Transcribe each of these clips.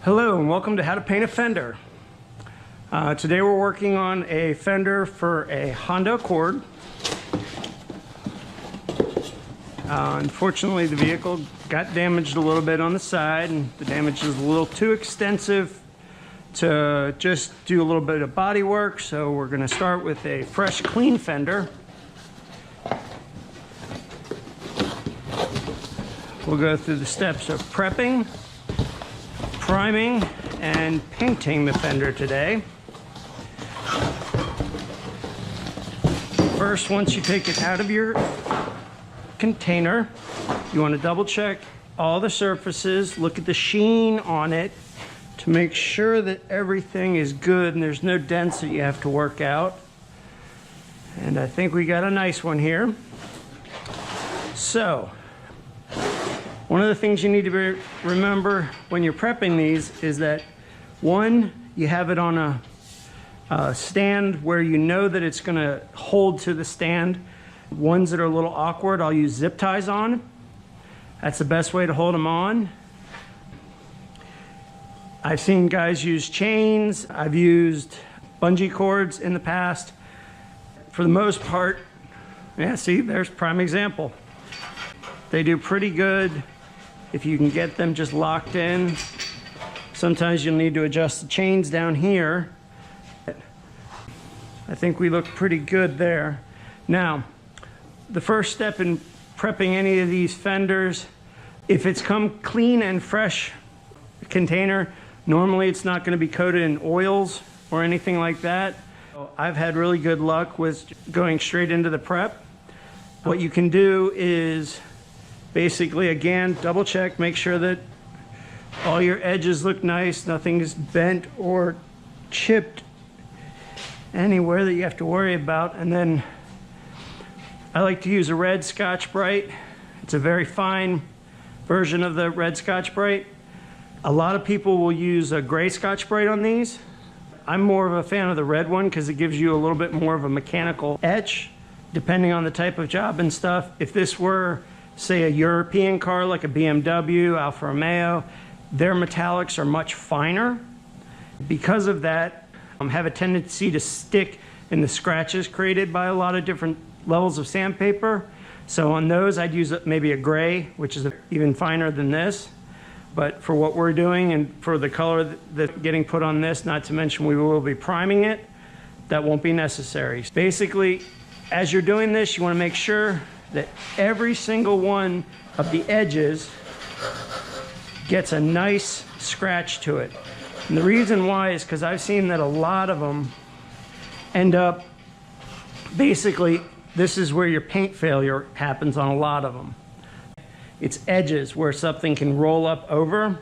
Hello and welcome to How to Paint a Fender. Today we're working on a fender for a Honda Accord. Unfortunately the vehicle got damaged a little bit on the side, and the damage is a little too extensive to just do a little bit of body work, so we're going to start with a fresh clean fender. We'll go through the steps of prepping, priming, and painting the fender today. First, once you take it out of your container, you want to double check all the surfaces, look at the sheen on it to make sure that everything is good and there's no dents that you have to work out. And I think we got a nice one here. So, one of the things you need to remember when you're prepping these is that, one, you have it on a stand where you know that it's going to hold to the stand. Ones that are a little awkward, I'll use zip ties on. That's the best way to hold them on. I've seen guys use chains. I've used bungee cords in the past. For the most part, yeah, see, there's prime example. They do pretty good if you can get them just locked in. Sometimes you'll need to adjust the chains down here. I think we look pretty good there. Now, the first step in prepping any of these fenders, if it's come clean and fresh container, normally it's not going to be coated in oils or anything like that. I've had really good luck with going straight into the prep. What you can do is basically, again, double check, make sure that all your edges look nice, nothing's bent or chipped anywhere that you have to worry about. And then I like to use a red Scotch-Brite. It's a very fine version of the red Scotch-Brite. A lot of people will use a gray Scotch-Brite on these. I'm more of a fan of the red one because it gives you a little bit more of a mechanical etch depending on the type of job and stuff. If this were, say, a European car like a BMW, Alfa Romeo, their metallics are much finer. Because of that, have a tendency to stick in the scratches created by a lot of different levels of sandpaper. So on those, I'd use maybe a gray, which is even finer than this. But for what we're doing and for the color that's getting put on this, not to mention we will be priming it, that won't be necessary. Basically, as you're doing this, you want to make sure that every single one of the edges gets a nice scratch to it. And the reason why is because I've seen that a lot of them end up, basically, this is where your paint failure happens on a lot of them. It's edges where something can roll up over.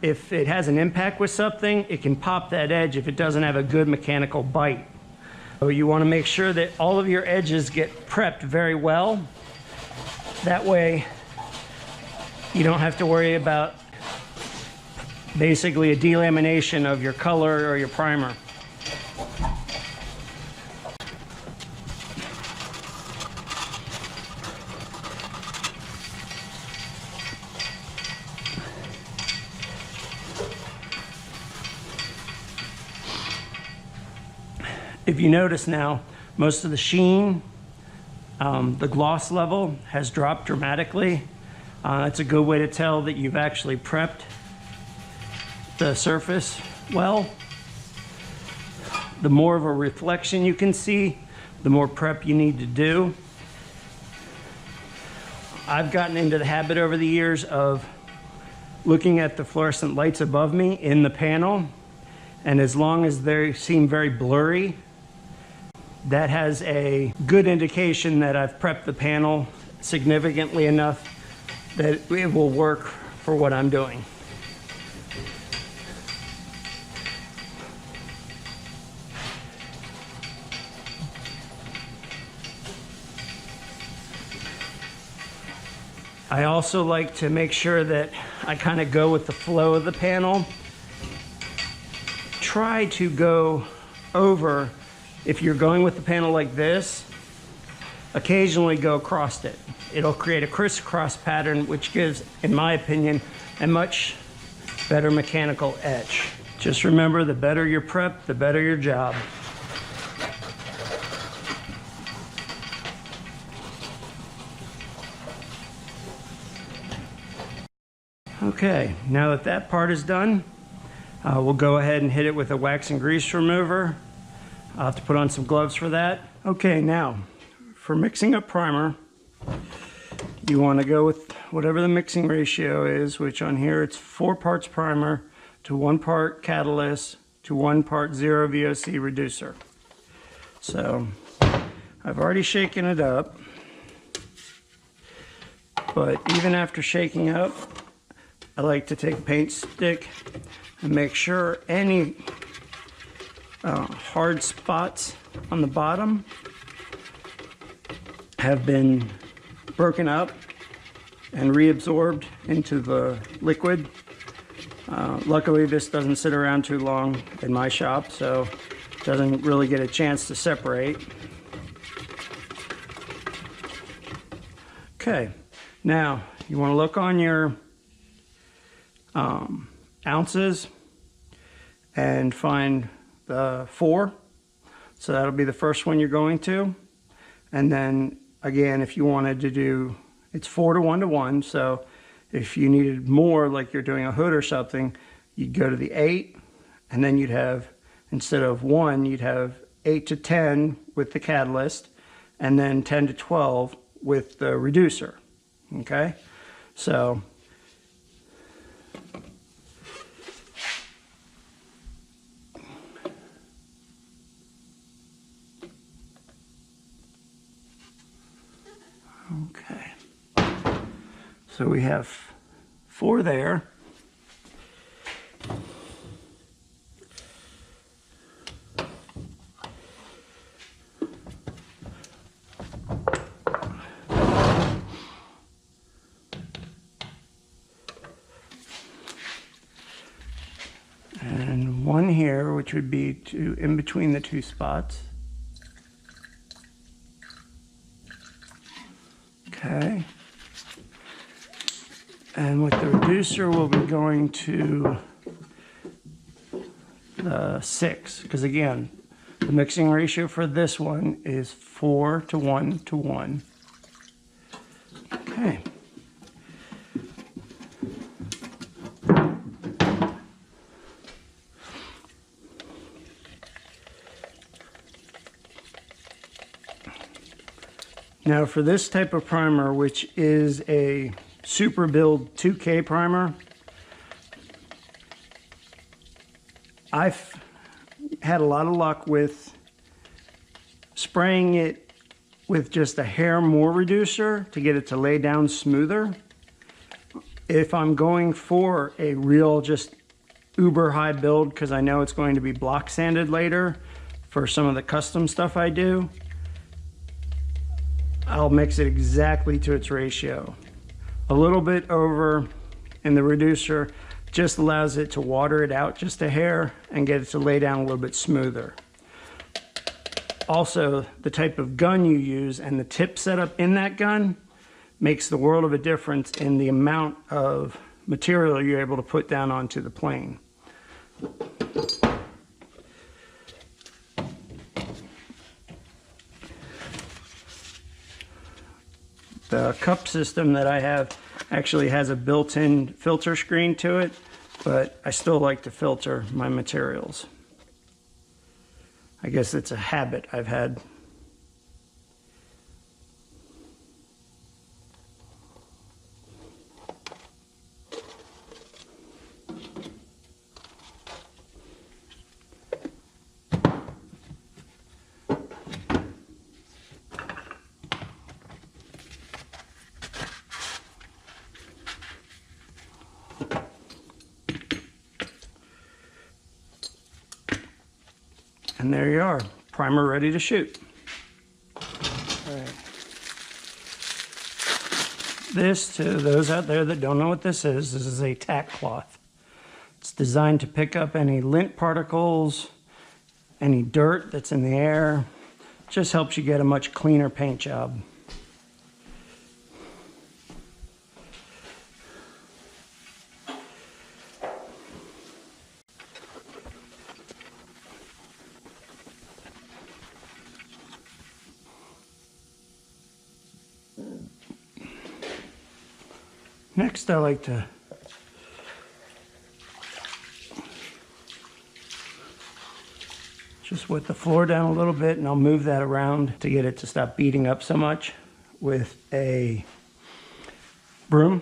If it has an impact with something, it can pop that edge if it doesn't have a good mechanical bite. So you want to make sure that all of your edges get prepped very well. That way you don't have to worry about basically a delamination of your color or your primer. If you notice now, most of the sheen, the gloss level has dropped dramatically. It's a good way to tell that you've actually prepped the surface well. The more of a reflection you can see, the more prep you need to do. I've gotten into the habit over the years of looking at the fluorescent lights above me in the panel, and as long as they seem very blurry, that has a good indication that I've prepped the panel significantly enough that it will work for what I'm doing. I also like to make sure that I kind of go with the flow of the panel. Try to go over. If you're going with the panel like this, occasionally go across it. It'll create a crisscross pattern, which gives, in my opinion, a much better mechanical etch. Just remember, the better your prep, the better your job. Okay, now that that part is done, we'll go ahead and hit it with a wax and grease remover. I'll have to put on some gloves for that. Okay, now for mixing up primer, you want to go with whatever the mixing ratio is, which on here it's 4 parts primer to 1 part catalyst to 1 part 0 VOC reducer. So I've already shaken it up, but even after shaking up, I like to take a paint stick and make sure any hard spots on the bottom have been broken up and reabsorbed into the liquid. Luckily, this doesn't sit around too long in my shop, so it doesn't really get a chance to separate. Okay, now you want to look on your ounces and find the 4. So that'll be the first one you're going to. And then again, if you wanted to do, it's 4 to 1 to 1. So if you needed more, like you're doing a hood or something, you'd go to the 8, and then you'd have, instead of 1, you'd have 8 to 10 with the catalyst, and then 10 to 12 with the reducer. Okay, so okay, so we have 4 there. And 1 here, which would be in between the 2 spots. Okay. And with the reducer, we'll be going to the 6, because again, the mixing ratio for this one is 4 to 1 to 1. Okay. Now for this type of primer, which is a Super Build 2K primer, I've had a lot of luck with spraying it with just a hair more reducer to get it to lay down smoother. If I'm going for a real just uber high build, because I know it's going to be block sanded later for some of the custom stuff I do, I'll mix it exactly to its ratio. A little bit over in the reducer just allows it to water it out just a hair and get it to lay down a little bit smoother. Also, the type of gun you use and the tip setup in that gun makes the world of a difference in the amount of material you're able to put down onto the plane. The cup system that I have actually has a built-in filter screen to it, but I still like to filter my materials. I guess it's a habit I've had. And there you are, primer ready to shoot. All right. This, to those out there that don't know what this is a tack cloth. It's designed to pick up any lint particles, any dirt that's in the air. Just helps you get a much cleaner paint job. Next, I like to just wet the floor down a little bit, and I'll move that around to get it to stop beating up so much with a broom.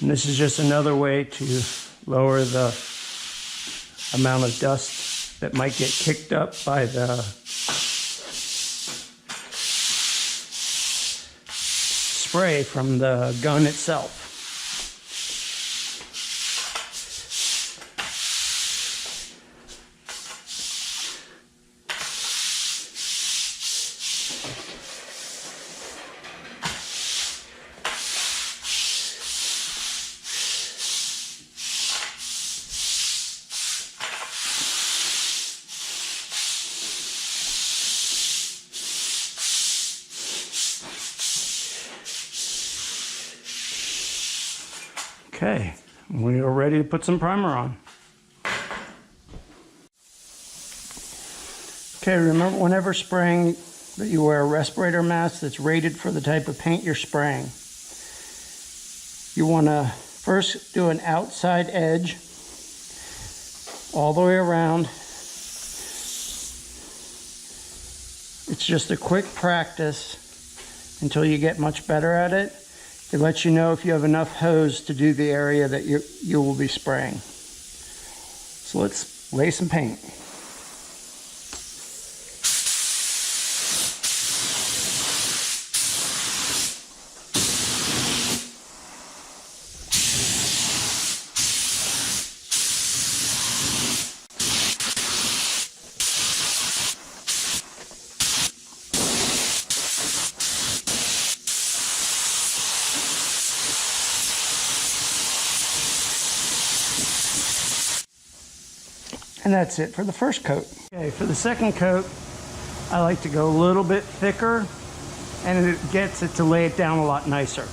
And this is just another way to lower the amount of dust that might get kicked up by the spray from the gun itself. Okay, we are ready to put some primer on. Okay, remember whenever spraying that you wear a respirator mask that's rated for the type of paint you're spraying. You want to first do an outside edge all the way around. It's just a quick practice until you get much better at it. It lets you know if you have enough hose to do the area that you will be spraying. So let's lay some paint. And that's it for the first coat. Okay, for the second coat, I like to go a little bit thicker, and it gets it to lay it down a lot nicer.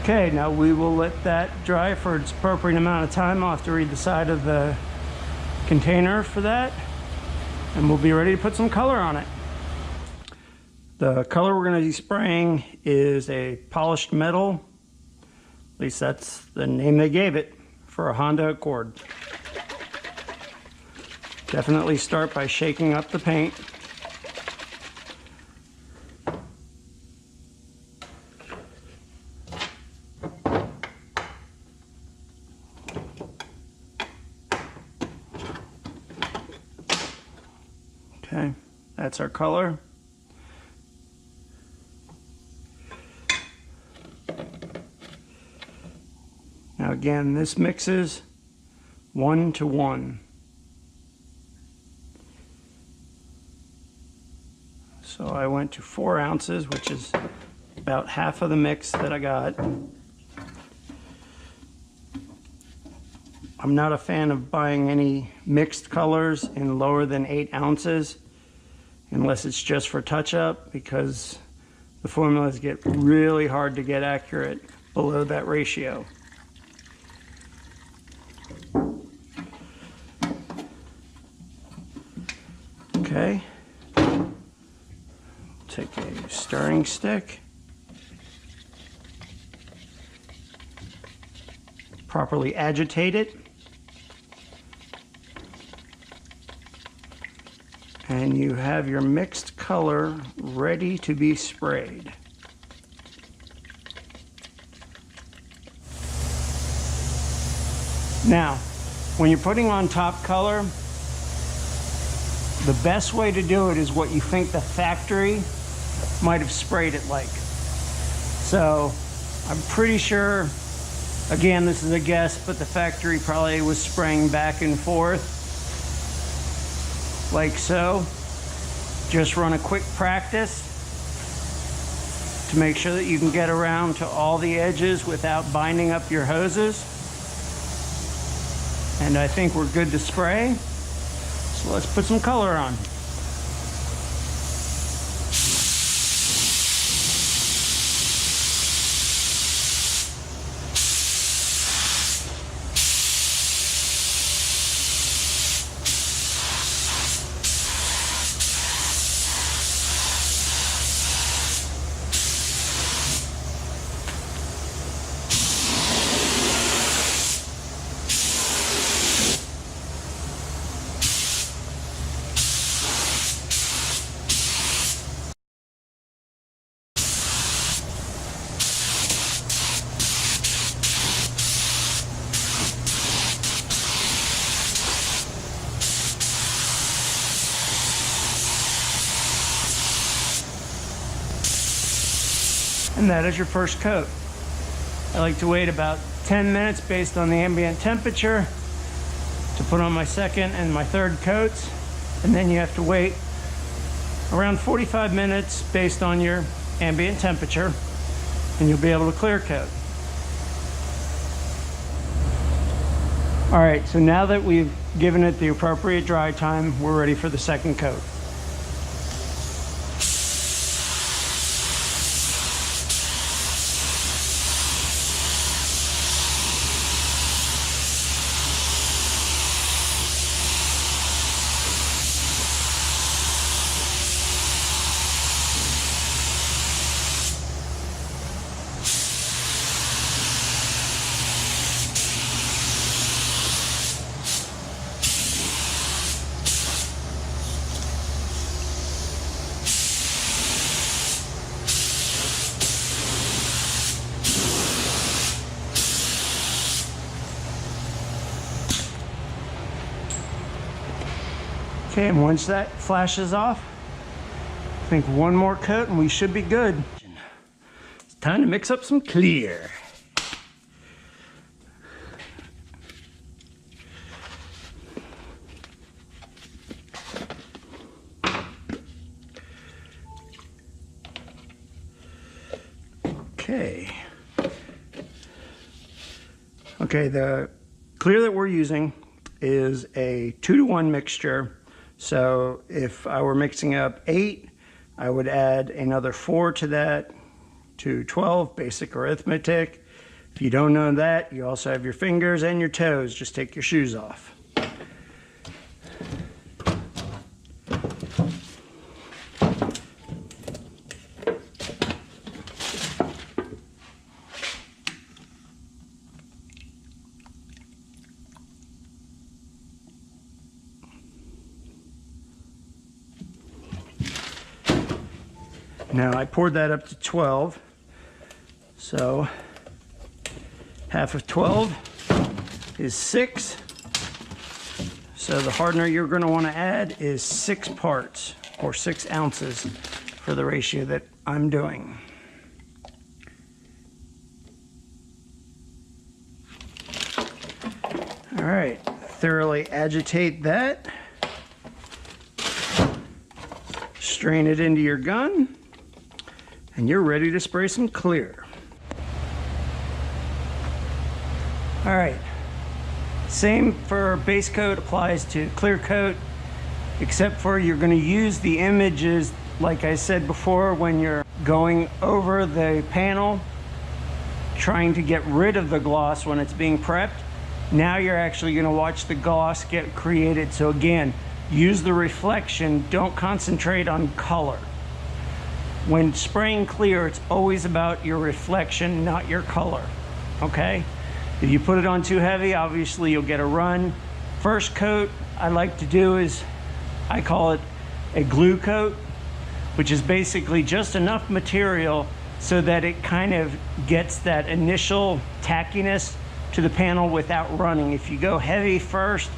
Okay, now we will let that dry for its appropriate amount of time. I'll have to read the side of the container for that, and we'll be ready to put some color on it. The color we're going to be spraying is a polished metal. At least that's the name they gave it for a Honda Accord. Definitely start by shaking up the paint. Okay, that's our color. Now again, this mixes 1 to 1. So I went to 4 ounces, which is about half of the mix that I got. I'm not a fan of buying any mixed colors in lower than 8 ounces unless it's just for touch-up, because the formulas get really hard to get accurate below that ratio. Okay, take a stirring stick, properly agitate it, and you have your mixed color ready to be sprayed. Now, when you're putting on top color, the best way to do it is what you think the factory might have sprayed it like. So I'm pretty sure, again, this is a guess, but the factory probably was spraying back and forth like so. Just run a quick practice to make sure that you can get around to all the edges without binding up your hoses. And I think we're good to spray. So let's put some color on. And that is your first coat. I like to wait about 10 minutes based on the ambient temperature to put on my second and my third coats. And then you have to wait around 45 minutes based on your ambient temperature, and you'll be able to clear coat. All right, so now that we've given it the appropriate dry time, we're ready for the second coat. Okay, and once that flashes off, I think one more coat and we should be good. It's time to mix up some clear. Okay, the clear that we're using is a 2-to-1 mixture. So if I were mixing up 8, I would add another 4 to that, to 12, basic arithmetic. If you don't know that, you also have your fingers and your toes. Just take your shoes off. Now I poured that up to 12, so half of 12 is 6. So the hardener you're going to want to add is 6 parts, or 6 ounces for the ratio that I'm doing. All right, thoroughly agitate that. Strain it into your gun. And you're ready to spray some clear. All right, same for base coat applies to clear coat, except for you're going to use the images, like I said before, when you're going over the panel, trying to get rid of the gloss when it's being prepped. Now you're actually going to watch the gloss get created. So again, use the reflection, don't concentrate on color. When spraying clear, it's always about your reflection, not your color, okay? If you put it on too heavy, obviously you'll get a run. First coat I like to do is, I call it a glue coat, which is basically just enough material so that it kind of gets that initial tackiness to the panel without running. If you go heavy first,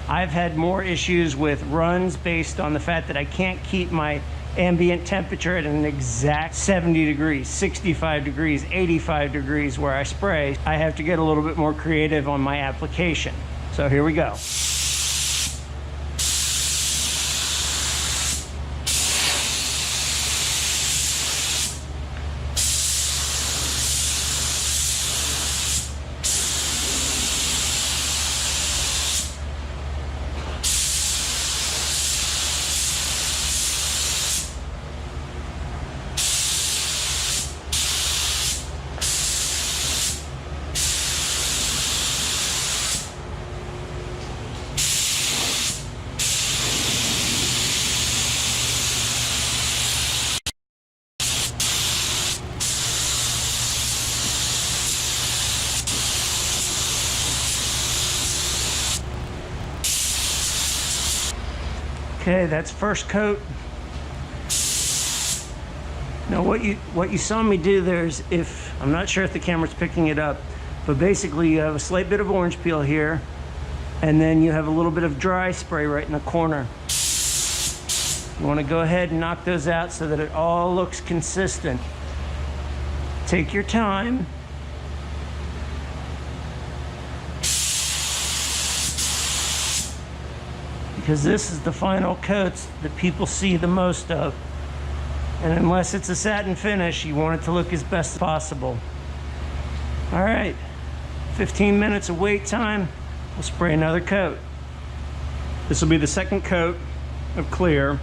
I've had more issues with runs based on the fact that I can't keep my ambient temperature at an exact 70 degrees, 65 degrees, 85 degrees where I spray. I have to get a little bit more creative on my application. So here we go. Okay, that's first coat. Now what you saw me do there is, if I'm not sure if the camera's picking it up, but basically you have a slight bit of orange peel here, and then you have a little bit of dry spray right in the corner. You want to go ahead and knock those out so that it all looks consistent. Take your time. Because this is the final coats that people see the most of. And unless it's a satin finish, you want it to look as best as possible. All right, 15 minutes of wait time. We'll spray another coat. This will be the second coat of clear,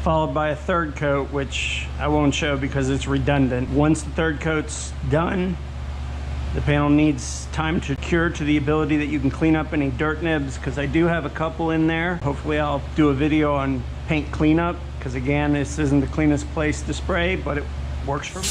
followed by a third coat, which I won't show because it's redundant. Once the third coat's done, the panel needs time to cure to the ability that you can clean up any dirt nibs, because I do have a couple in there. Hopefully I'll do a video on paint cleanup, because again, this isn't the cleanest place to spray, but it works for me.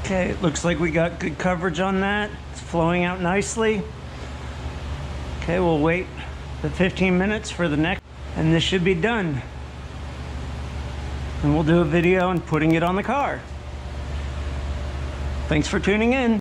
Okay, it looks like we got good coverage on that. It's flowing out nicely. Okay, we'll wait the 15 minutes for the next, and this should be done. And we'll do a video on putting it on the car. Thanks for tuning in.